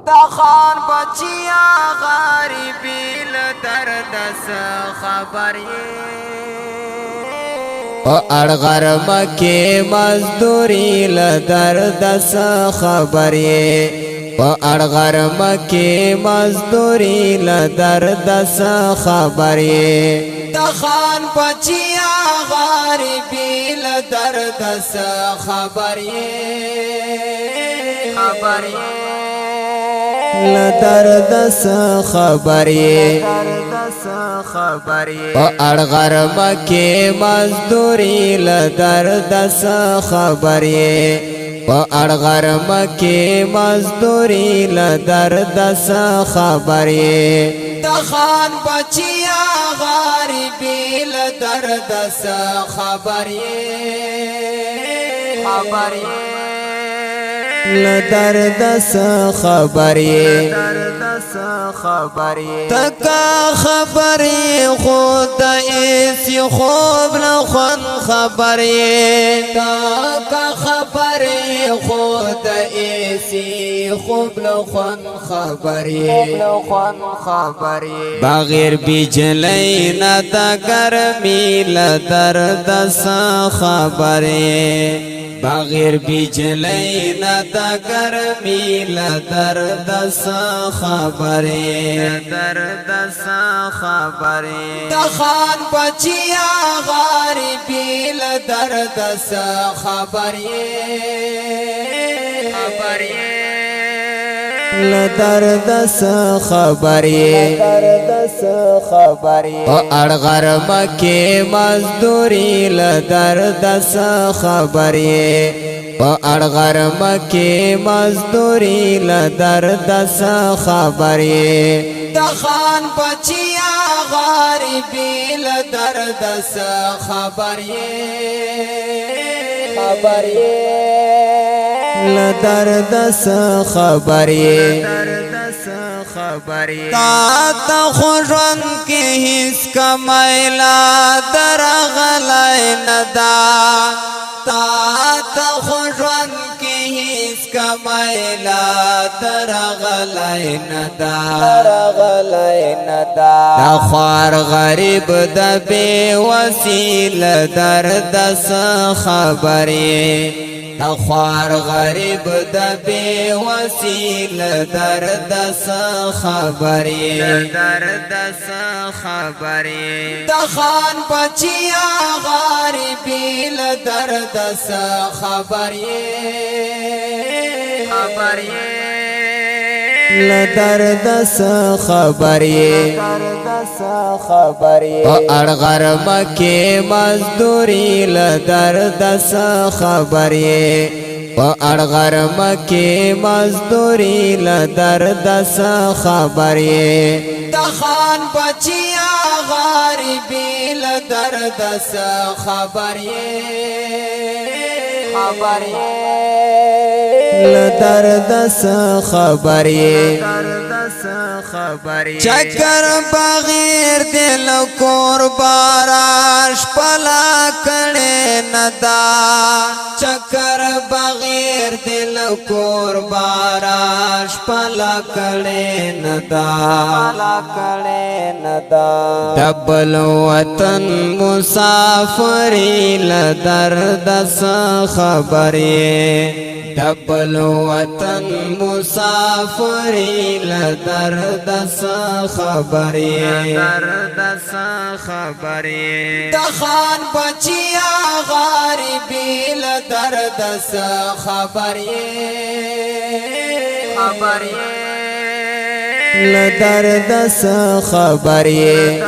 دا خان بچیا غریبی لدرد سے خبری اڑغر مکی مزدوری لدرد سے خبری اڑغر مکی مزدوری لدرد سے خبری دا خان بچیا غریبی لدرد سے خبری لدرد سے خبری اڑغر مکی مزدوری لدرد سے خبری اڑغر مکی مزدوری لدرد سے خبری دا خان بچیا غریبی لدرد سے خبری لدرد سے خبری تکا خبری خود ایسی خوب نخون خبری تکا خبری خود ایسی خوب نخون خبری بغیر بجلی نتا گرمی لدرد سے خبری بغیر بجلی نتا گرمی لدرد سے خبری دا خان بچیا غریبی لدرد سے خبری لدرد سے خبری اڑغر مکی مزدوری لدرد سے خبری اڑغر مکی مزدوری لدرد سے خبری دا خان بچیا غریبی لدرد سے خبری لدرد سے خبری تا تا خوشن کی حس کا میلا درغلائی ندا تا تا خوشن کی حس کا میلا درغلائی ندا دا خوار غریب دا بے وسیل درد سے خبری دا خوار غریب دا بے وسیل درد سے خبری دا خان بچیا غریبی لدرد سے خبری لدرد سے خبری اڑغر مکی مزدوری لدرد سے خبری اڑغر مکی مزدوری لدرد سے خبری دا خان بچیا غریبی لدرد سے خبری لدرد سے خبری چکر بغیر دل کور باراش پلا کڑے ندا چکر بغیر دل کور باراش پلا کڑے ندا دبل وطن مسافری لدرد سے خبری دبل وطن مسافری لدرد سے خبری دا خان بچیا غریبی لدرد سے خبری لدرد سے خبری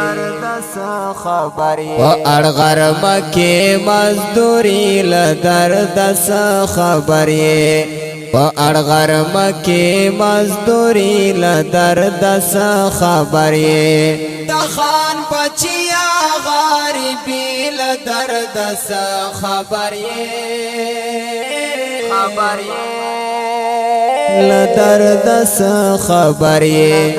اڑغر مکی مزدوری لدرد سے خبری اڑغر مکی مزدوری لدرد سے خبری دا خان بچیا غریبی لدرد سے خبری لدرد سے خبری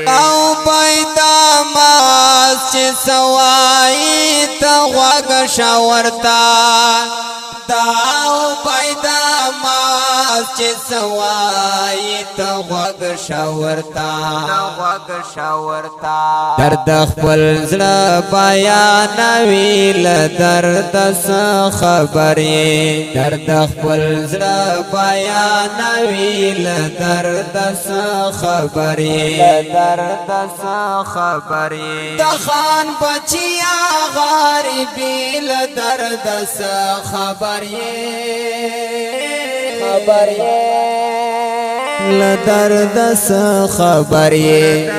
او پیدا ماس چی سوائی تا غوگ شاورتا داو پیدا ماس ماس چې سوای ته غوږ شاورتا درد خپل زړه بیانوي له درد څه خبر یې درد خپل زړه بیانوي له درد څه خبر یې د خان بچیا غریبی له درد څه خبر یې له درد څه خبر یې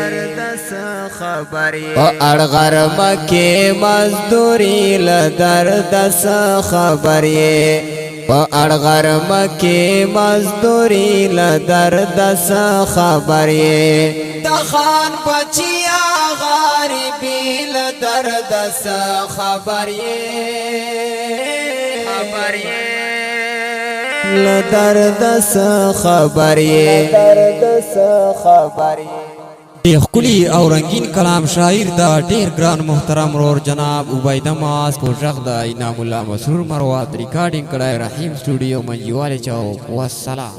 په اړغرم کې مزدوري له درد څه خبر یې په اړغرم کې مزدوري له درد څه خبر یې د خان بچیا غریبی له درد څه خبر یې له درد څه خبر یې ډېر ښکلي او رنگین کلام شاعر دا ډېر ګران محترم رور جناب عبیده ماس په غږ د انعام الله مسرور مروت ریکارډینګ کړی رحیم سټوډیو منجیواله چوک والسلام